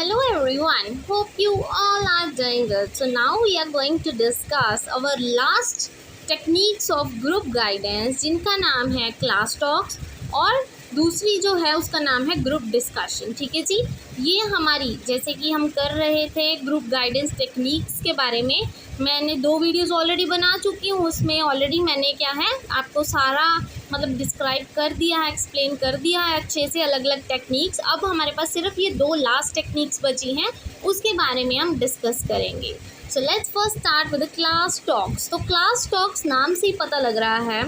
Hello everyone, hope you all are doing good. So now we are going to discuss our last techniques of group guidance जिनका नाम है class talks और दूसरी जो है उसका नाम है ग्रुप डिस्कशन। ठीक है जी, ये हमारी जैसे कि हम कर रहे थे ग्रुप गाइडेंस टेक्निक्स के बारे में मैंने 2 वीडियोस ऑलरेडी बना चुकी हूँ। उसमें ऑलरेडी मैंने क्या है आपको सारा मतलब डिस्क्राइब कर दिया है, एक्सप्लेन कर दिया है अच्छे से अलग अलग टेक्निक्स। अब हमारे पास सिर्फ ये 2 लास्ट टेक्निक्स बची हैं, उसके बारे में हम डिस्कस करेंगे। So let's first start with class talks. तो क्लास टॉक्स नाम से ही पता लग रहा है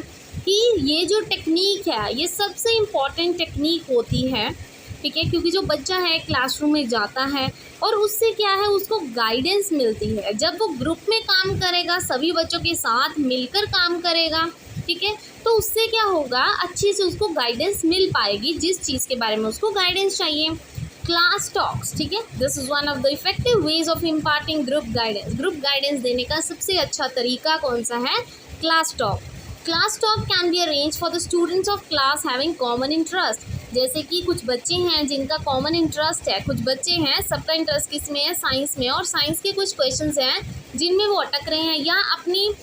कि ये जो टेक्निक है ये सबसे इम्पॉर्टेंट टेक्निक होती है। ठीक है, क्योंकि जो बच्चा है क्लासरूम में जाता है और उससे क्या है उसको गाइडेंस मिलती है। जब वो ग्रुप में काम करेगा, सभी बच्चों के साथ मिलकर काम करेगा, ठीक है, तो उससे क्या होगा अच्छे से उसको गाइडेंस मिल पाएगी जिस चीज़ के बारे में उसको गाइडेंस चाहिए। क्लास टॉक्स, ठीक है, this is one of the effective ways of imparting group guidance. Group guidance देने का सबसे अच्छा तरीका कौन सा है? Class talk. Class talk can be arrange for the students of class having common interest. जैसे कि कुछ बच्चे हैं जिनका कॉमन इंटरेस्ट है, कुछ बच्चे हैं सबका इंटरेस्ट किस में है? साइंस में, और साइंस के कुछ क्वेश्चंस हैं जिनमें वो अटक रहे हैं या अपनी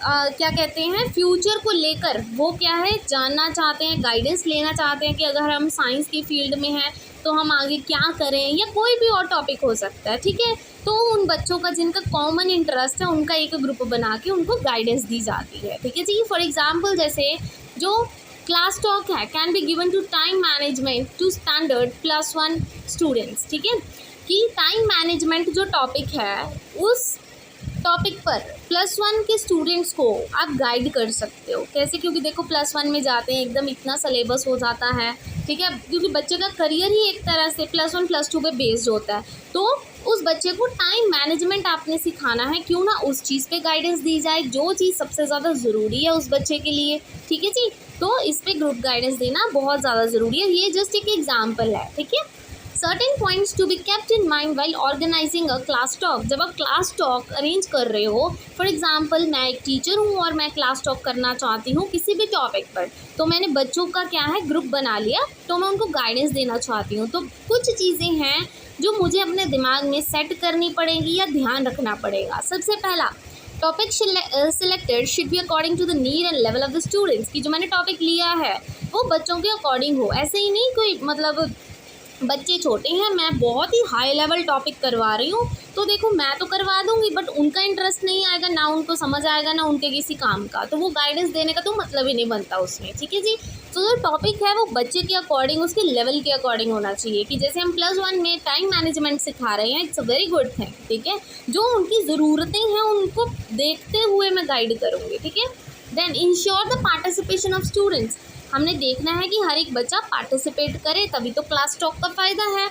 क्या कहते हैं फ्यूचर को लेकर वो क्या है जानना चाहते हैं, गाइडेंस लेना चाहते हैं कि अगर हम साइंस की फील्ड में हैं तो हम आगे क्या करें, या कोई भी और टॉपिक हो सकता है। ठीक है, तो उन बच्चों का जिनका कॉमन इंटरेस्ट है उनका एक ग्रुप बना के उनको गाइडेंस दी जाती है। ठीक है जी, फॉर एग्जाम्पल जैसे जो क्लास टॉक है can be given to time management to standard +1 students. ठीक है, कि टाइम मैनेजमेंट जो टॉपिक है उस टॉपिक पर +1 के स्टूडेंट्स को आप गाइड कर सकते हो। कैसे? क्योंकि देखो +1 में जाते हैं एकदम इतना सिलेबस हो जाता है। ठीक है, क्योंकि बच्चे का करियर ही एक तरह से +1 +2 पे बेस्ड होता है, तो उस बच्चे को टाइम मैनेजमेंट आपने सिखाना है। क्यों ना उस चीज़ पे गाइडेंस दी जाए जो चीज़ सबसे ज़्यादा ज़रूरी है उस बच्चे के लिए। ठीक है जी, तो इस पे ग्रुप गाइडेंस देना बहुत ज़्यादा ज़रूरी है। ये जस्ट एक एग्जाम्पल है। ठीक है, certain points to be kept in mind while organising a class talk. जब आप क्लास टॉक अरेंज कर रहे हो, फॉर एग्जाम्पल मैं एक टीचर हूँ और मैं क्लास टॉक करना चाहती हूँ किसी भी टॉपिक पर, तो मैंने बच्चों का क्या है ग्रुप बना लिया, तो मैं उनको गाइडेंस देना चाहती हूँ। तो कुछ चीज़ें हैं जो मुझे अपने दिमाग में सेट करनी पड़ेंगी या ध्यान रखना पड़ेगा। सबसे पहला, topic selected should be according to the need and level of the students. कि जो मैंने टॉपिक लिया है वो बच्चों के अकॉर्डिंग हो। ऐसे ही नहीं कोई मतलब बच्चे छोटे हैं, मैं बहुत ही हाई लेवल टॉपिक करवा रही हूँ तो देखो मैं तो करवा दूंगी बट उनका इंटरेस्ट नहीं आएगा, ना उनको समझ आएगा, ना उनके किसी काम का, तो वो गाइडेंस देने का तो मतलब ही नहीं बनता उसमें। ठीक है जी, तो जो टॉपिक है वो बच्चे के अकॉर्डिंग, उसके लेवल के अकॉर्डिंग होना चाहिए। कि जैसे हम +1 में टाइम मैनेजमेंट सिखा रहे हैं, it's a very good thing. ठीक है, जो उनकी ज़रूरतें हैं उनको देखते हुए मैं गाइड करूँगी। ठीक है, then ensure the participation of students. हमने देखना है कि हर एक बच्चा पार्टिसिपेट करे, तभी तो क्लास टॉक का फ़ायदा है।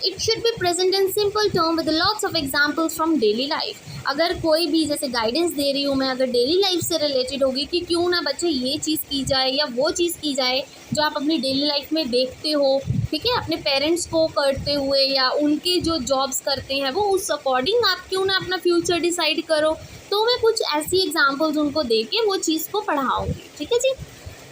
It should be present in simple term with lots of examples from daily life. अगर कोई भी जैसे गाइडेंस दे रही हूँ मैं, अगर डेली लाइफ से रिलेटेड होगी कि क्यों ना बच्चे ये चीज़ की जाए या वो चीज़ की जाए जो आप अपनी डेली लाइफ में देखते हो। ठीक है, अपने पेरेंट्स को करते हुए या उनके जो जॉब्स करते हैं वो उस अकॉर्डिंग आप क्यों ना अपना फ्यूचर डिसाइड करो, तो मैं कुछ ऐसी एग्जाम्पल्स उनको दे के वो चीज़ को पढ़ाऊँगी। ठीक है जी,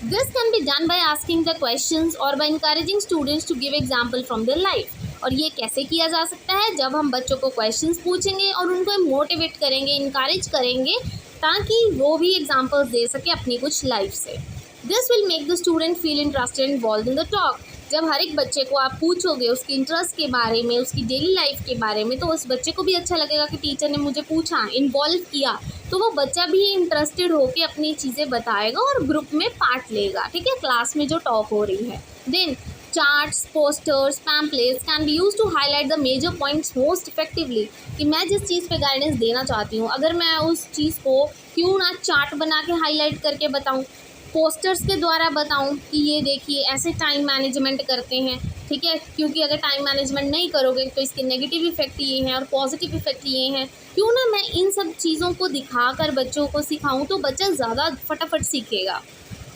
This can be done by asking the questions or by encouraging students to give example from their life। और ये कैसे किया जा सकता है? जब हम बच्चों को क्वेश्चंस पूछेंगे और उनको मोटिवेट करेंगे, इनकरेज करेंगे ताकि वो भी एग्जाम्पल्स दे सके अपनी कुछ लाइफ से। This will make the student feel interested and involve in the talk. जब हर एक बच्चे को आप पूछोगे उसके इंटरेस्ट के बारे में, उसकी डेली लाइफ के बारे में, तो उस बच्चे को भी अच्छा लगेगा कि टीचर ने मुझे पूछा, इन्वॉल्व किया, तो वो बच्चा भी इंटरेस्टेड होकर अपनी चीज़ें बताएगा और ग्रुप में पार्ट लेगा। ठीक है, क्लास में जो टॉक हो रही है। Then charts, posters, pamphlets can be use to highlight the major points most effectively. कि मैं जिस चीज़ पे गाइडेंस देना चाहती हूँ, अगर मैं उस चीज़ को क्यों ना चार्ट बना के हाईलाइट करके बताऊँ, पोस्टर्स के द्वारा बताऊं कि ये देखिए ऐसे टाइम मैनेजमेंट करते हैं। ठीक है, क्योंकि अगर टाइम मैनेजमेंट नहीं करोगे तो इसके नेगेटिव इफेक्ट ये हैं और पॉजिटिव इफेक्ट ये हैं। क्यों ना मैं इन सब चीज़ों को दिखाकर बच्चों को सिखाऊं तो बच्चा ज़्यादा फटाफट सीखेगा।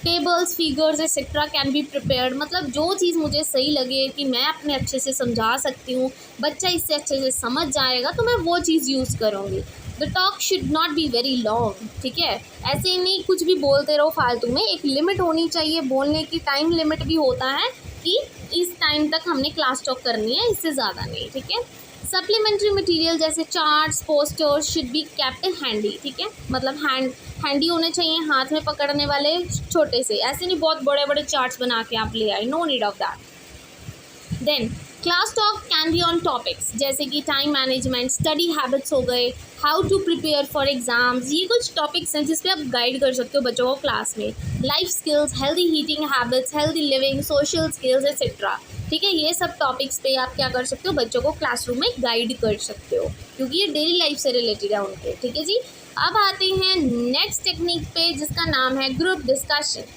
Tables, figures etcetera can be prepared. मतलब जो चीज़ मुझे सही लगे कि मैं अपने अच्छे से समझा सकती हूँ, बच्चा इससे अच्छे से समझ जाएगा, तो मैं वो चीज़ यूज़ करूँगी। The talk should not be very long. ठीक है, ऐसे ही नहीं कुछ भी बोलते रहो फालतू में, एक लिमिट होनी चाहिए बोलने की, टाइम लिमिट भी होता है कि इस टाइम तक हमने क्लास टॉक करनी है, इससे ज़्यादा नहीं। ठीक है, सप्लीमेंट्री मटेरियल जैसे charts, posters should be kept handy, ठीक है, मतलब हैंडी होने चाहिए, हाथ में पकड़ने वाले, छोटे से, ऐसे नहीं बहुत बड़े बड़े चार्ट्स बना के आप ले आए, no need of that. Then class talk can be on topics जैसे कि टाइम मैनेजमेंट, स्टडी हैबिट्स हो गए, how to prepare for exams, ये कुछ टॉपिक्स हैं जिस पे आप गाइड कर सकते हो बच्चों को क्लास में। Life skills, healthy heating habits, healthy living, social skills etcetera, ठीक है, ये सब टॉपिक्स पे आप क्या कर सकते हो, बच्चों को क्लासरूम में गाइड कर सकते हो क्योंकि ये डेली लाइफ से रिलेटेड है उनके, ठीक है जी। अब आते हैं नेक्स्ट टेक्निक पे जिसका नाम है ग्रुप डिस्कशन,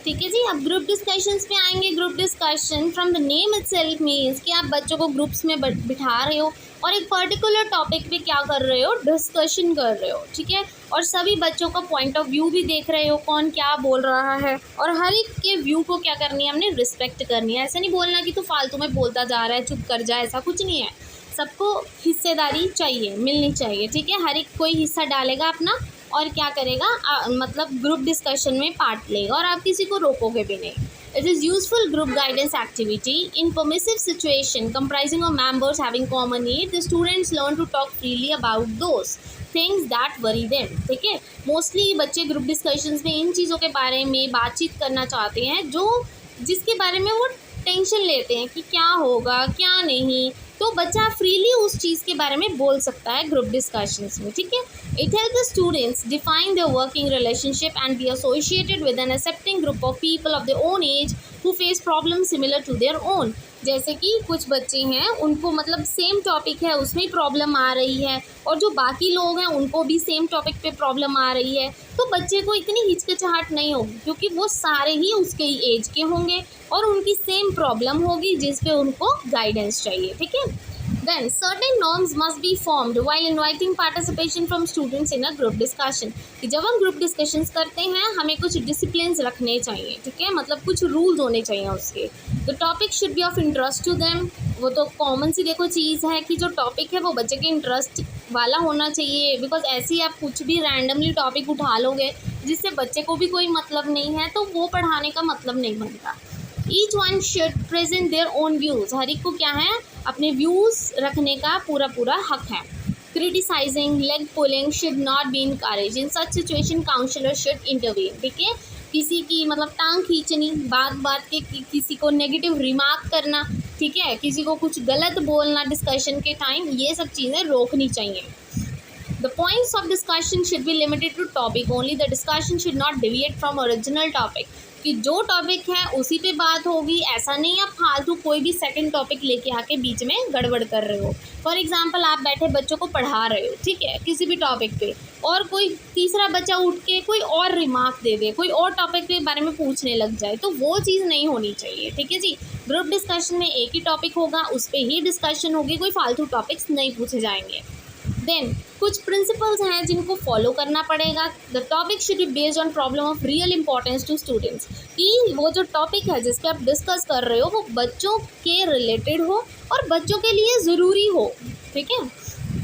ठीक है जी। अब ग्रुप डिस्कशंस पे आएंगे। Group discussion from the name itself means कि आप बच्चों को ग्रुप्स में बिठा रहे हो और एक पर्टिकुलर टॉपिक पे क्या कर रहे हो, डिस्कशन कर रहे हो, ठीक है, और सभी बच्चों का पॉइंट ऑफ व्यू भी देख रहे हो, कौन क्या बोल रहा है, और हर एक के व्यू को क्या करनी है, हमने रिस्पेक्ट करनी है। ऐसे नहीं बोलना कि तू फालतू में बोलता जा रहा है, चुप कर जा, ऐसा कुछ नहीं है। सबको हिस्सेदारी चाहिए, मिलनी चाहिए, ठीक है, हर एक कोई हिस्सा डालेगा अपना और क्या करेगा, मतलब ग्रुप डिस्कशन में पार्ट लेगा और आप किसी को रोकोगे भी नहीं। It is useful group guidance activity in permissive situation comprising of members having common need, the students learn to talk freely about those things that worry them, ठीक है। मोस्टली बच्चे ग्रुप डिस्कशंस में इन चीज़ों के बारे में बातचीत करना चाहते हैं जो जिसके बारे में वो टेंशन लेते हैं कि क्या होगा क्या नहीं, तो बच्चा फ्रीली उस चीज़ के बारे में बोल सकता है ग्रुप डिस्कशंस में, ठीक है। It help the students define their working relationship and be associated with an accepting group of people of their own age who face problem similar to their own. जैसे कि कुछ बच्चे हैं उनको मतलब सेम टॉपिक है उसमें प्रॉब्लम आ रही है और जो बाकी लोग हैं उनको भी सेम टॉपिक पे प्रॉब्लम आ रही है, तो बच्चे को इतनी हिचकिचाहट नहीं होगी क्योंकि वो सारे ही उसके ही एज के होंगे और उनकी सेम प्रॉब्लम होगी जिस पे उनको गाइडेंस चाहिए, ठीक है। Then certain norms must be formed while inviting participation from students in a group discussion। कि जब हम ग्रुप डिस्कशंस करते हैं हमें कुछ डिसिप्लिन्स रखने चाहिए, ठीक है, मतलब कुछ रूल्स होने चाहिए उसके। The topic should be of interest to them, वो तो कॉमन सी देखो चीज़ है कि जो टॉपिक है वो बच्चे के इंटरेस्ट वाला होना चाहिए, बिकॉज ऐसे ही आप कुछ भी रैंडमली टॉपिक उठा लोगे जिससे बच्चे को भी कोई मतलब नहीं है तो वो पढ़ाने का मतलब नहीं बनता। Each one should present their own views, हर एक को क्या है अपने व्यूज़ रखने का पूरा पूरा हक है। Criticising, leg pulling should not be encourage, in such situation counsellor should intervene, ठीक है। किसी की मतलब टांग खींचनी, बात बात के किसी को नेगेटिव रिमार्क करना, ठीक है, किसी को कुछ गलत बोलना डिस्कशन के टाइम, ये सब चीज़ें रोकनी चाहिए। The points of discussion should be limited to topic only. The discussion should not deviate from original topic. कि जो टॉपिक है उसी पे बात होगी, ऐसा नहीं आप फालतू कोई भी सेकंड टॉपिक लेके आके बीच में गड़बड़ कर रहे हो। फॉर एग्जांपल आप बैठे बच्चों को पढ़ा रहे हो, ठीक है, किसी भी टॉपिक पे, और कोई तीसरा बच्चा उठ के कोई और रिमार्क दे दे, कोई और टॉपिक के बारे में पूछने लग जाए, तो वो चीज़ नहीं होनी चाहिए, ठीक है जी। ग्रुप डिस्कशन में एक ही टॉपिक होगा, उस पर ही डिस्कशन होगी, कोई फालतू टॉपिक्स नहीं पूछे जाएंगे। देन कुछ प्रिंसिपल्स हैं जिनको फॉलो करना पड़ेगा। The topic should be based on problem of real importance to students, कि वो जो टॉपिक है जिस पे आप डिस्कस कर रहे हो वो बच्चों के रिलेटेड हो और बच्चों के लिए ज़रूरी हो, ठीक है।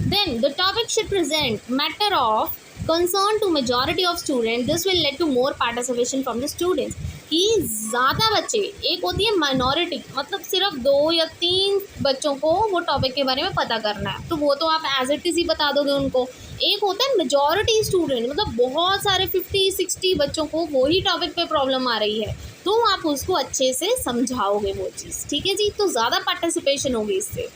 Then the topic should present matter of concern to majority of student, this will lead to more participation from the students, कि ज़्यादा बच्चे, एक होती है माइनॉरिटी, मतलब सिर्फ 2 या 3 बच्चों को वो टॉपिक के बारे में पता करना है तो वो तो आप एज इट इज़ ही बता दोगे उनको। एक होता है मेजॉरिटी स्टूडेंट, मतलब बहुत सारे 50-60 बच्चों को वही टॉपिक पे प्रॉब्लम आ रही है तो आप उसको अच्छे से समझाओगे वो चीज़, ठीक है जी, तो ज़्यादा पार्टिसिपेशन होगी इससे।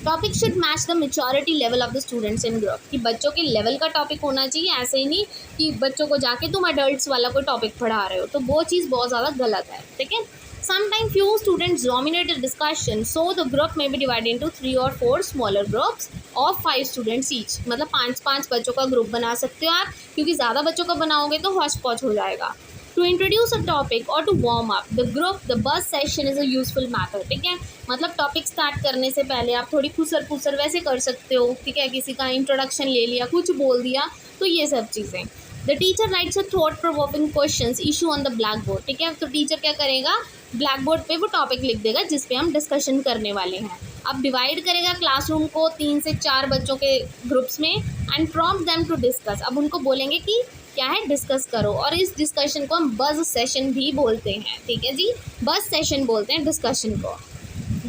Topic should match the maturity level of the students in group, कि बच्चों के लेवल का टॉपिक होना चाहिए, ऐसे ही नहीं कि बच्चों को जाके तुम अडल्ट्स वाला कोई टॉपिक पढ़ा रहे हो, तो वो चीज़ बहुत ज़्यादा गलत है, ठीक है। Sometimes few students dominate the discussion, so the group may be divided into 3 or 4 smaller groups of 5 students each, मतलब 5-5 बच्चों का ग्रुप बना सकते हो आप, क्योंकि ज़्यादा बच्चों का बनाओगे तो हौच पौच हो जाएगा। To introduce a topic or to warm up the group, the buzz session is a useful method, ठीक है, मतलब टॉपिक स्टार्ट करने से पहले आप थोड़ी खुसर पुसर वैसे कर सकते हो, ठीक है, किसी का इंट्रोडक्शन ले लिया, कुछ बोल दिया, तो ये सब चीज़ें। The teacher rights a thought provoking questions issue on the black board, ठीक है, तो टीचर क्या करेगा, ब्लैक बोर्ड पे वो टॉपिक लिख देगा जिस पे हम डिस्कशन करने वाले हैं। अब डिवाइड करेगा क्लासरूम को 3 से 4 बच्चों के ग्रुप्स में and prompt them to discuss, अब उनको बोलेंगे कि क्या है, डिस्कस करो, और इस डिस्कशन को हम बज़ सेशन भी बोलते हैं, ठीक है जी, बज़ सेशन बोलते हैं डिस्कशन को।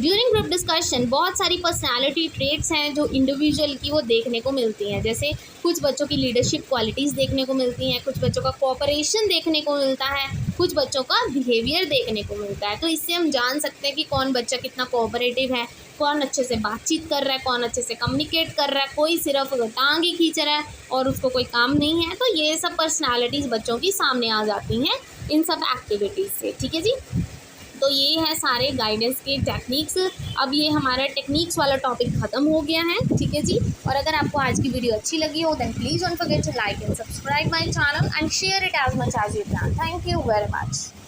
ड्यूरिंग ग्रुप डिस्कशन बहुत सारी पर्सनालिटी ट्रेट्स हैं जो इंडिविजुअल की वो देखने को मिलती हैं, जैसे कुछ बच्चों की लीडरशिप क्वालिटीज़ देखने को मिलती हैं, कुछ बच्चों का कोऑपरेशन देखने को मिलता है, कुछ बच्चों का बिहेवियर देखने को मिलता है। तो इससे हम जान सकते हैं कि कौन बच्चा कितना कोऑपरेटिव है, कौन अच्छे से बातचीत कर रहा है, कौन अच्छे से कम्युनिकेट कर रहा है, कोई सिर्फ टांग ही खींच रहा है और उसको कोई काम नहीं है। तो ये सब पर्सनालिटीज़ बच्चों की सामने आ जाती हैं इन सब एक्टिविटीज़ से। ठीक है जी, तो ये है सारे गाइडेंस के टेक्निक्स। अब ये हमारा टेक्निक्स वाला टॉपिक ख़त्म हो गया है। ठीक है जी, और अगर आपको आज की वीडियो अच्छी लगी हो then please don't forget to like and subscribe my channel and share it as much as you can. Thank you very much.